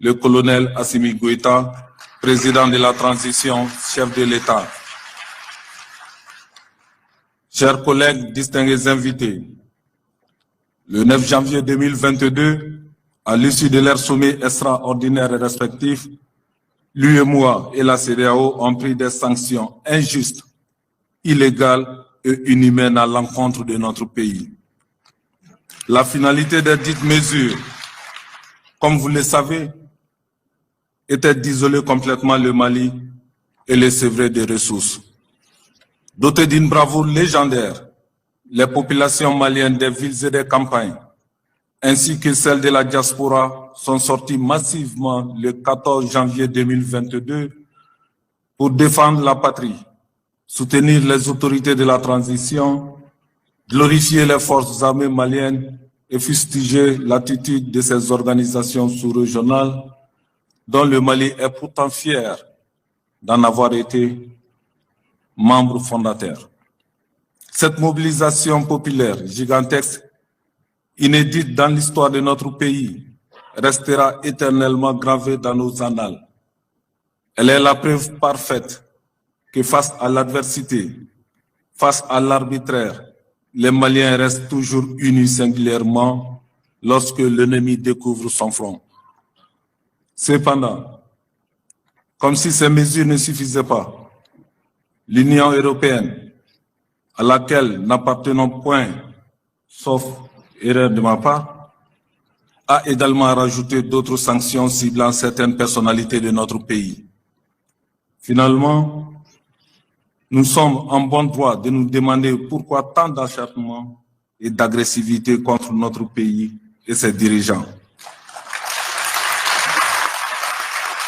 le colonel Assimi Goïta, président de la transition, chef de l'État. Chers collègues, distingués invités, le 9 janvier 2022, à l'issue de leur sommet extraordinaire et respectif, l'UEMOA et la CEDEAO ont pris des sanctions injustes, illégales et inhumaines à l'encontre de notre pays. La finalité de dites mesures, comme vous le savez, était d'isoler complètement le Mali et le sevrer des ressources. Dotées d'une bravoure légendaire, les populations maliennes des villes et des campagnes, ainsi que celles de la diaspora, sont sorties massivement le 14 janvier 2022 pour défendre la patrie, soutenir les autorités de la transition, glorifier les forces armées maliennes et fustiger l'attitude de ces organisations sous-régionales dont le Mali est pourtant fier d'en avoir été membre fondateur. Cette mobilisation populaire gigantesque, inédite dans l'histoire de notre pays, restera éternellement gravée dans nos annales. Elle est la preuve parfaite que face à l'adversité, face à l'arbitraire, les Maliens restent toujours unis singulièrement lorsque l'ennemi découvre son front. Cependant, comme si ces mesures ne suffisaient pas, l'Union européenne, à laquelle n'appartenons point, sauf erreur de ma part, a également rajouté d'autres sanctions ciblant certaines personnalités de notre pays. Finalement, nous sommes en bon droit de nous demander pourquoi tant d'acharnement et d'agressivité contre notre pays et ses dirigeants.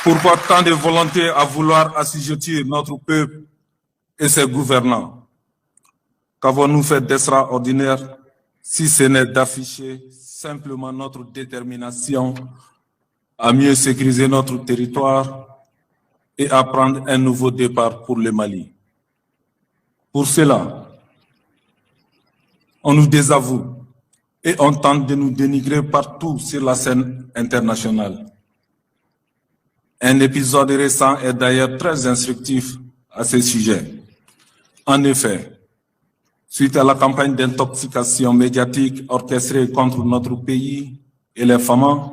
Pourquoi tant de volonté à vouloir assujettir notre peuple et ses gouvernants? Qu'avons-nous fait d'extraordinaire si ce n'est d'afficher simplement notre détermination à mieux sécuriser notre territoire et à prendre un nouveau départ pour le Mali? Pour cela, on nous désavoue et on tente de nous dénigrer partout sur la scène internationale. Un épisode récent est d'ailleurs très instructif à ce sujet. En effet, suite à la campagne d'intoxication médiatique orchestrée contre notre pays et les femmes,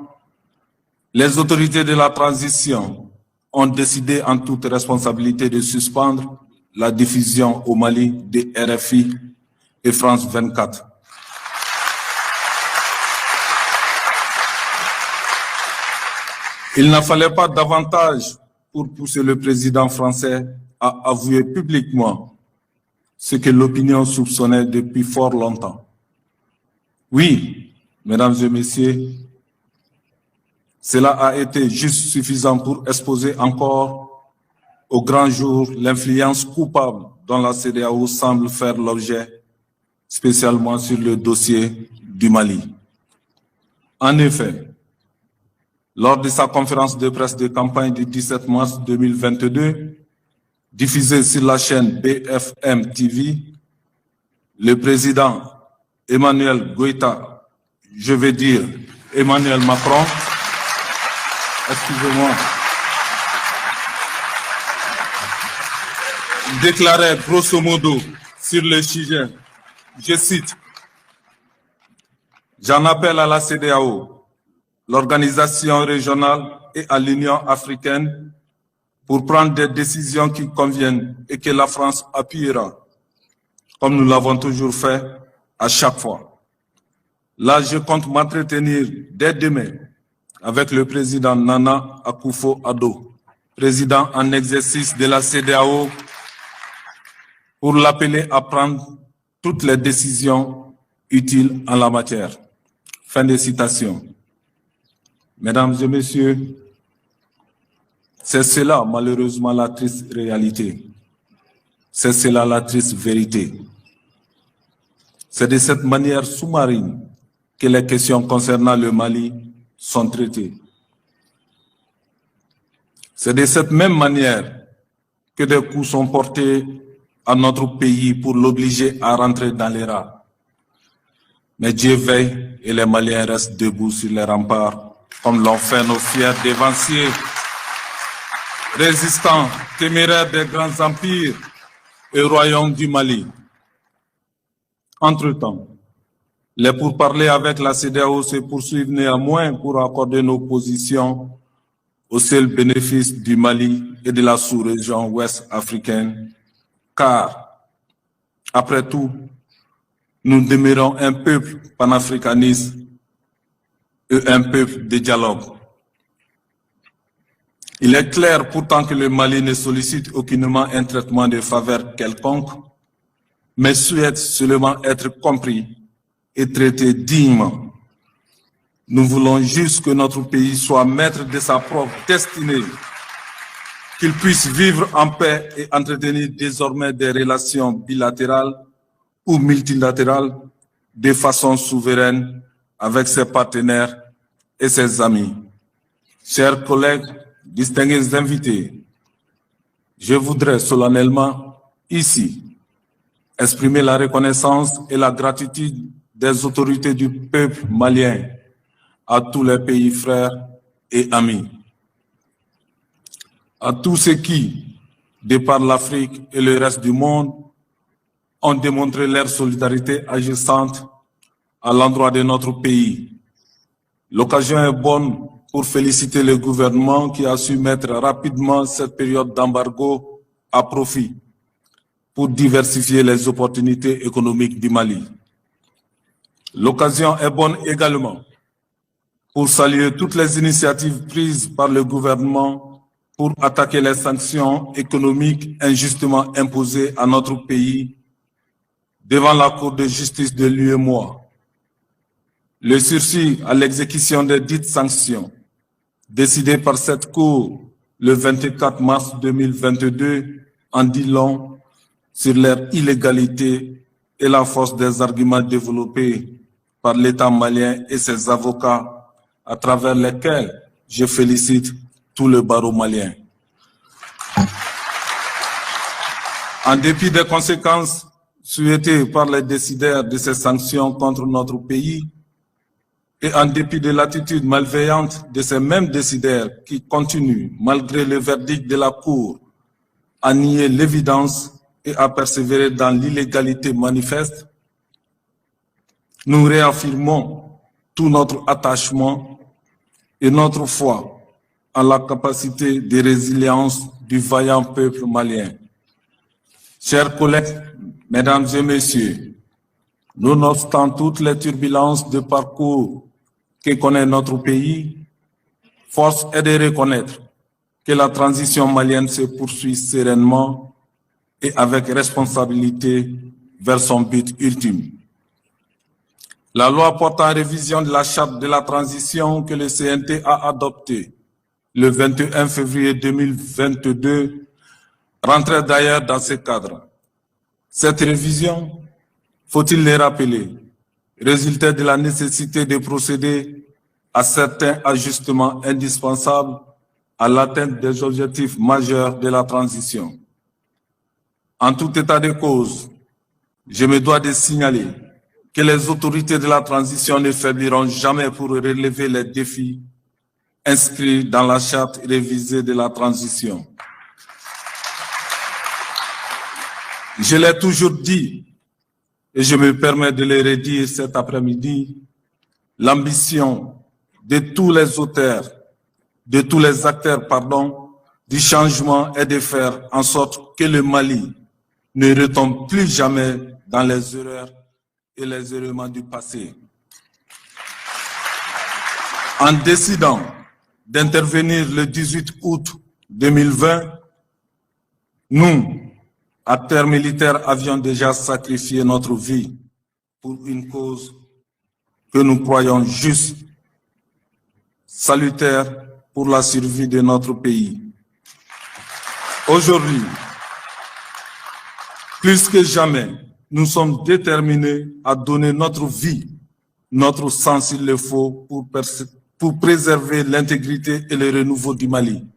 les autorités de la transition ont décidé en toute responsabilité de suspendre la diffusion au Mali de RFI et France 24. Il n'en fallait pas davantage pour pousser le président français à avouer publiquement ce que l'opinion soupçonnait depuis fort longtemps. Oui, mesdames et messieurs, cela a été juste suffisant pour exposer encore au grand jour l'influence coupable dont la CEDEAO semble faire l'objet, spécialement sur le dossier du Mali. En effet, lors de sa conférence de presse de campagne du 17 mars 2022, diffusée sur la chaîne BFM TV, le président Emmanuel Goïta, je vais dire Emmanuel Macron, excusez-moi, déclarait grosso modo sur le sujet, je cite, « J'en appelle à la CEDEAO, l'organisation régionale et à l'Union africaine pour prendre des décisions qui conviennent et que la France appuiera, comme nous l'avons toujours fait à chaque fois. Là, je compte m'entretenir dès demain avec le président Nana Akufo-Addo, président en exercice de la CEDEAO, pour l'appeler à prendre toutes les décisions utiles en la matière. » Fin de citation. Mesdames et messieurs, c'est cela malheureusement la triste réalité. C'est cela la triste vérité. C'est de cette manière sous-marine que les questions concernant le Mali sont traitées. C'est de cette même manière que des coups sont portés à notre pays pour l'obliger à rentrer dans les rats. Mais Dieu veille et les Maliens restent debout sur les remparts comme l'ont fait nos fiers dévanciers, résistants, téméraires des grands empires et royaumes du Mali. Entre-temps, les pourparlers avec la CEDEAO se poursuivent néanmoins pour accorder nos positions au seul bénéfice du Mali et de la sous-région ouest africaine, car, après tout, nous demeurons un peuple panafricaniste et un peuple de dialogue. Il est clair pourtant que le Mali ne sollicite aucunement un traitement de faveur quelconque, mais souhaite seulement être compris et traité dignement. Nous voulons juste que notre pays soit maître de sa propre destinée, qu'il puisse vivre en paix et entretenir désormais des relations bilatérales ou multilatérales de façon souveraine avec ses partenaires et ses amis. Chers collègues, distingués invités, je voudrais solennellement ici exprimer la reconnaissance et la gratitude des autorités du peuple malien à tous les pays frères et amis, à tous ceux qui, de par l'Afrique et le reste du monde, ont démontré leur solidarité agissante à l'endroit de notre pays. L'occasion est bonne pour féliciter le gouvernement qui a su mettre rapidement cette période d'embargo à profit pour diversifier les opportunités économiques du Mali. L'occasion est bonne également pour saluer toutes les initiatives prises par le gouvernement pour attaquer les sanctions économiques injustement imposées à notre pays devant la Cour de justice de l'UEMOA. Le sursis à l'exécution des dites sanctions, décidé par cette Cour le 24 mars 2022, en dit long sur leur illégalité et la force des arguments développés par l'État malien et ses avocats, à travers lesquels je félicite tout le barreau malien. En dépit des conséquences souhaitées par les décideurs de ces sanctions contre notre pays, et en dépit de l'attitude malveillante de ces mêmes décideurs qui continuent, malgré le verdict de la Cour, à nier l'évidence et à persévérer dans l'illégalité manifeste, nous réaffirmons tout notre attachement et notre foi en la capacité de résilience du vaillant peuple malien. Chers collègues, mesdames et messieurs, nonobstant toutes les turbulences de parcours que connaît notre pays, force est de reconnaître que la transition malienne se poursuit sereinement et avec responsabilité vers son but ultime. La loi portant révision de la charte de la transition que le CNT a adoptée le 21 février 2022 rentrait d'ailleurs dans ce cadre. Cette révision, faut-il le rappeler, résultait de la nécessité de procéder à certains ajustements indispensables à l'atteinte des objectifs majeurs de la transition. En tout état de cause, je me dois de signaler que les autorités de la transition ne faibliront jamais pour relever les défis inscrits dans la charte révisée de la transition. Je l'ai toujours dit, et je me permets de le redire cet après-midi, l'ambition de tous les auteurs, de tous les acteurs, du changement est de faire en sorte que le Mali ne retombe plus jamais dans les erreurs et les errements du passé. En décidant d'intervenir le 18 août 2020, nous, acteurs militaires, avions déjà sacrifié notre vie pour une cause que nous croyons juste, salutaire pour la survie de notre pays. Aujourd'hui, plus que jamais, nous sommes déterminés à donner notre vie, notre sang s'il le faut, pour préserver l'intégrité et le renouveau du Mali.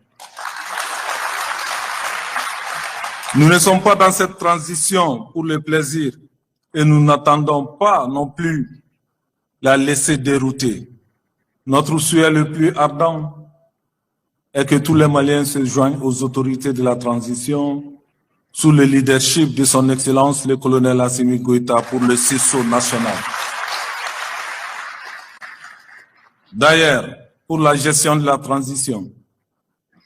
Nous ne sommes pas dans cette transition pour le plaisir et nous n'attendons pas non plus la laisser dérouter. Notre souhait le plus ardent est que tous les Maliens se joignent aux autorités de la transition sous le leadership de son Excellence le colonel Assimi Goïta pour le sursaut national. D'ailleurs, pour la gestion de la transition,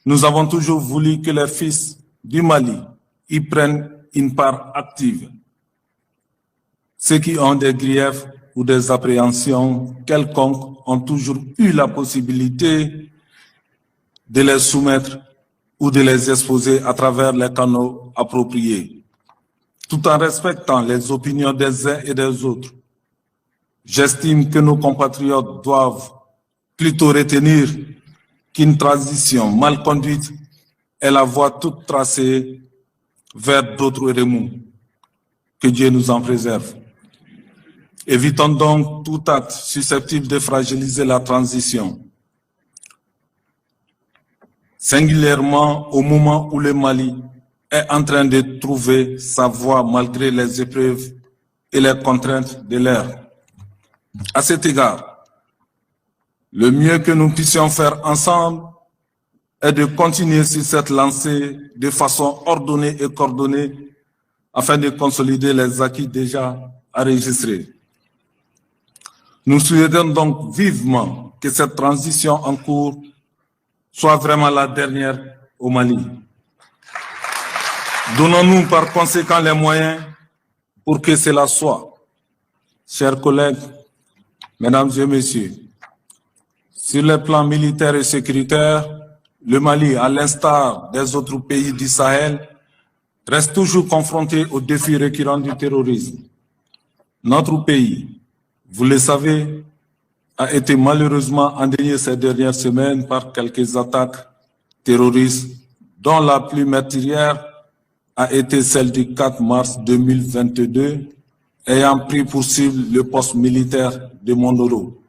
nous avons toujours voulu que les fils du Mali y prennent une part active. Ceux qui ont des griefs ou des appréhensions quelconques ont toujours eu la possibilité de les soumettre ou de les exposer à travers les canaux appropriés, tout en respectant les opinions des uns et des autres. J'estime que nos compatriotes doivent plutôt retenir qu'une transition mal conduite est la voie toute tracée vers d'autres remous. Que Dieu nous en préserve. Évitons donc tout acte susceptible de fragiliser la transition, singulièrement au moment où le Mali est en train de trouver sa voie malgré les épreuves et les contraintes de l'ère. À cet égard, le mieux que nous puissions faire ensemble est de continuer sur cette lancée de façon ordonnée et coordonnée afin de consolider les acquis déjà enregistrés. Nous souhaitons donc vivement que cette transition en cours soit vraiment la dernière au Mali. Donnons-nous par conséquent les moyens pour que cela soit. Chers collègues, mesdames et messieurs, sur le plan militaire et sécuritaire, le Mali, à l'instar des autres pays du Sahel, reste toujours confronté aux défis récurrents du terrorisme. Notre pays, vous le savez, a été malheureusement endeuillé ces dernières semaines par quelques attaques terroristes, dont la plus meurtrière a été celle du 4 mars 2022, ayant pris pour cible le poste militaire de Mondoro.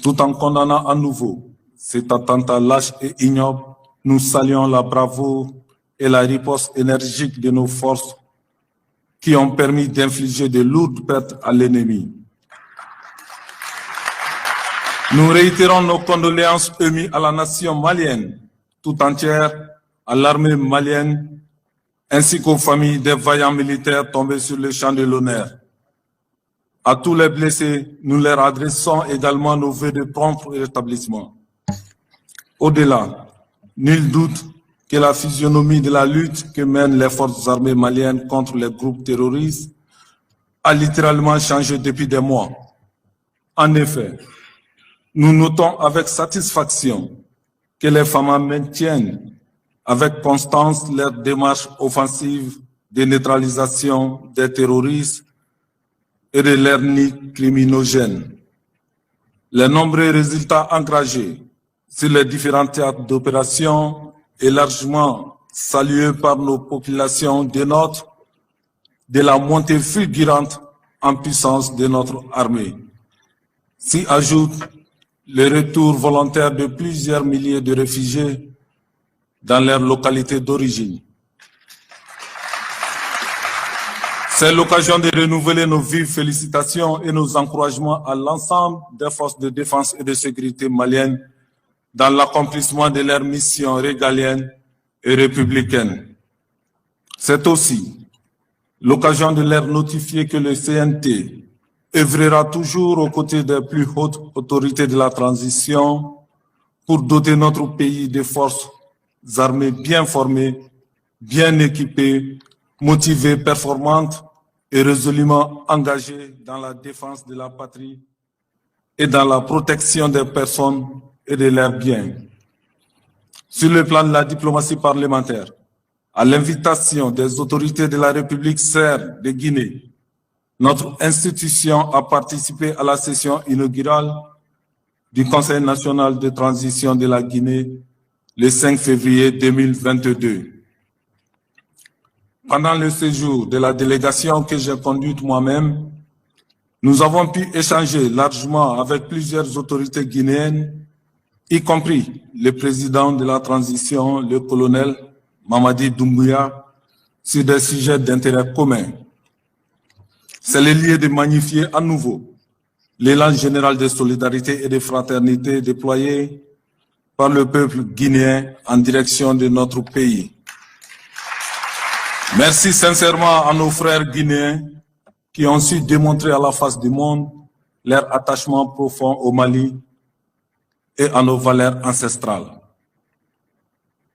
Tout en condamnant à nouveau cet attentat lâche et ignoble, nous saluons la bravoure et la riposte énergique de nos forces qui ont permis d'infliger de lourdes pertes à l'ennemi. Nous réitérons nos condoléances émues à la nation malienne tout entière, à l'armée malienne, ainsi qu'aux familles des vaillants militaires tombés sur le champ de l'honneur. À tous les blessés, nous leur adressons également nos vœux de prompt rétablissement. Au-delà, nul doute que la physionomie de la lutte que mènent les forces armées maliennes contre les groupes terroristes a littéralement changé depuis des mois. En effet, nous notons avec satisfaction que les FAMA maintiennent avec constance leur démarche offensive de neutralisation des terroristes et de leurs nids criminogènes. Les nombreux résultats engagés sur les différents théâtres d'opération et largement salués par nos populations dénotent de la montée fulgurante en puissance de notre armée. S'y ajoute le retour volontaire de plusieurs milliers de réfugiés dans leur localité d'origine. C'est l'occasion de renouveler nos vives félicitations et nos encouragements à l'ensemble des forces de défense et de sécurité maliennes dans l'accomplissement de leur mission régalienne et républicaine. C'est aussi l'occasion de leur notifier que le CNT œuvrera toujours aux côtés des plus hautes autorités de la transition pour doter notre pays de forces armées bien formées, bien équipées, motivées, performantes et résolument engagées dans la défense de la patrie et dans la protection des personnes et de leurs biens. Sur le plan de la diplomatie parlementaire, à l'invitation des autorités de la République serbe de Guinée, notre institution a participé à la session inaugurale du Conseil national de transition de la Guinée le 5 février 2022. Pendant le séjour de la délégation que j'ai conduite moi-même, nous avons pu échanger largement avec plusieurs autorités guinéennes, y compris le président de la transition, le colonel Mamadi Doumbouya, sur des sujets d'intérêt commun. C'est le lieu de magnifier à nouveau l'élan général de solidarité et de fraternité déployé par le peuple guinéen en direction de notre pays. Merci sincèrement à nos frères guinéens qui ont su démontrer à la face du monde leur attachement profond au Mali et à nos valeurs ancestrales.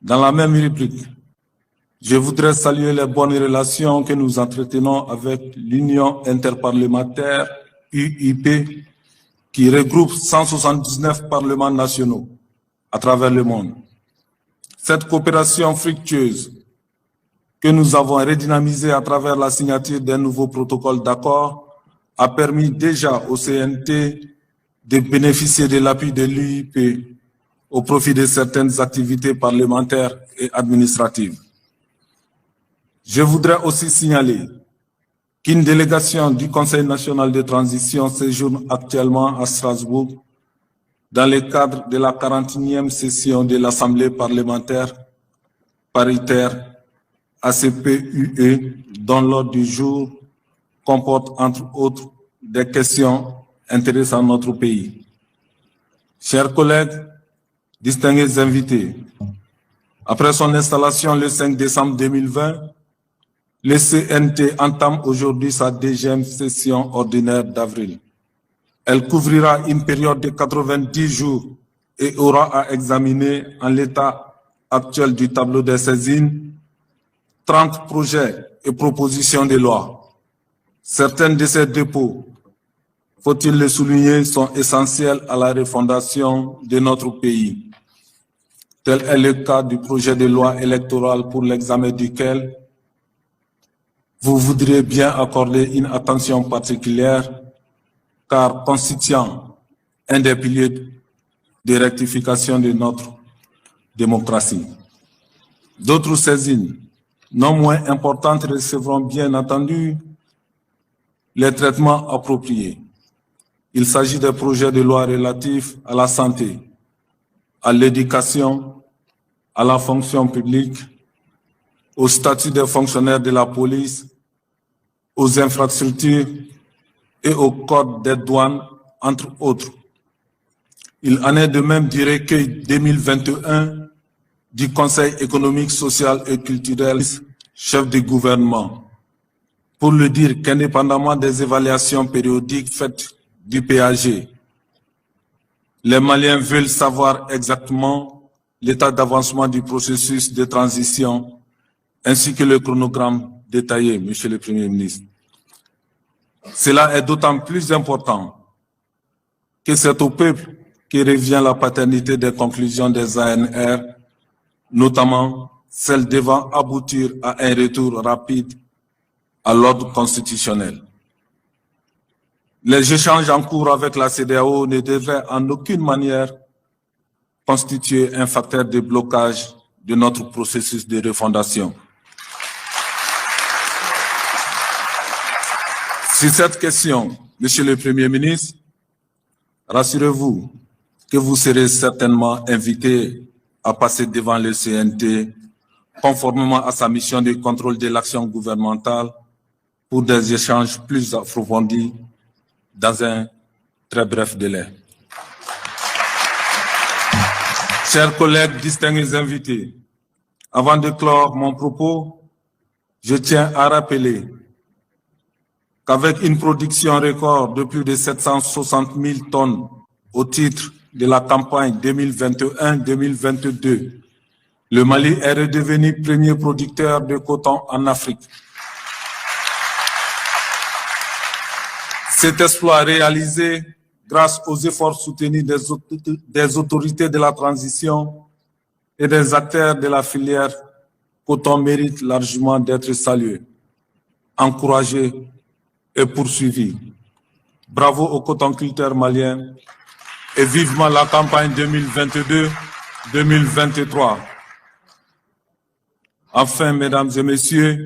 Dans la même rubrique, je voudrais saluer les bonnes relations que nous entretenons avec l'Union interparlementaire UIP qui regroupe 179 parlements nationaux à travers le monde. Cette coopération fructueuse que nous avons redynamisée à travers la signature d'un nouveau protocole d'accord a permis déjà au CNT de bénéficier de l'appui de l'UIP au profit de certaines activités parlementaires et administratives. Je voudrais aussi signaler qu'une délégation du Conseil national de transition séjourne actuellement à Strasbourg dans le cadre de la 41e session de l'Assemblée parlementaire paritaire ACP-UE, dont l'ordre du jour comporte entre autres des questions intéressant notre pays. Chers collègues, distingués invités, après son installation le 5 décembre 2020, le CNT entame aujourd'hui sa 2e session ordinaire d'avril. Elle couvrira une période de 90 jours et aura à examiner en l'état actuel du tableau des saisines 30 projets et propositions de loi. Certains de ces dépôts, faut-il le souligner, sont essentiels à la refondation de notre pays. Tel est le cas du projet de loi électorale pour l'examen duquel vous voudriez bien accorder une attention particulière car constituant un des piliers de rectification de notre démocratie. D'autres saisines, non moins importantes, recevront bien entendu les traitements appropriés. Il s'agit des projets de loi relatifs à la santé, à l'éducation, à la fonction publique, au statut des fonctionnaires de la police, aux infrastructures et au code des douanes, entre autres. Il en est de même du recueil 2021 du Conseil économique, social et culturel, chef du gouvernement, pour le dire qu'indépendamment des évaluations périodiques faites du PAG, les Maliens veulent savoir exactement l'état d'avancement du processus de transition ainsi que le chronogramme détaillé, Monsieur le Premier ministre. Cela est d'autant plus important que c'est au peuple que revient la paternité des conclusions des ANR, notamment celle devant aboutir à un retour rapide à l'ordre constitutionnel. Les échanges en cours avec la CEDEAO ne devraient en aucune manière constituer un facteur de blocage de notre processus de refondation. Sur cette question, Monsieur le Premier ministre, rassurez-vous que vous serez certainement invité à passer devant le CNT conformément à sa mission de contrôle de l'action gouvernementale pour des échanges plus approfondis dans un très bref délai. Chers collègues, distingués invités, avant de clore mon propos, je tiens à rappeler qu'avec une production record de plus de 760 000 tonnes au titre de la campagne 2021-2022, le Mali est redevenu premier producteur de coton en Afrique. Cet exploit réalisé grâce aux efforts soutenus des autorités de la transition et des acteurs de la filière coton mérite largement d'être salué, encouragé et poursuivi. Bravo aux cotonculteurs maliens et vivement la campagne 2022-2023. Enfin, mesdames et messieurs,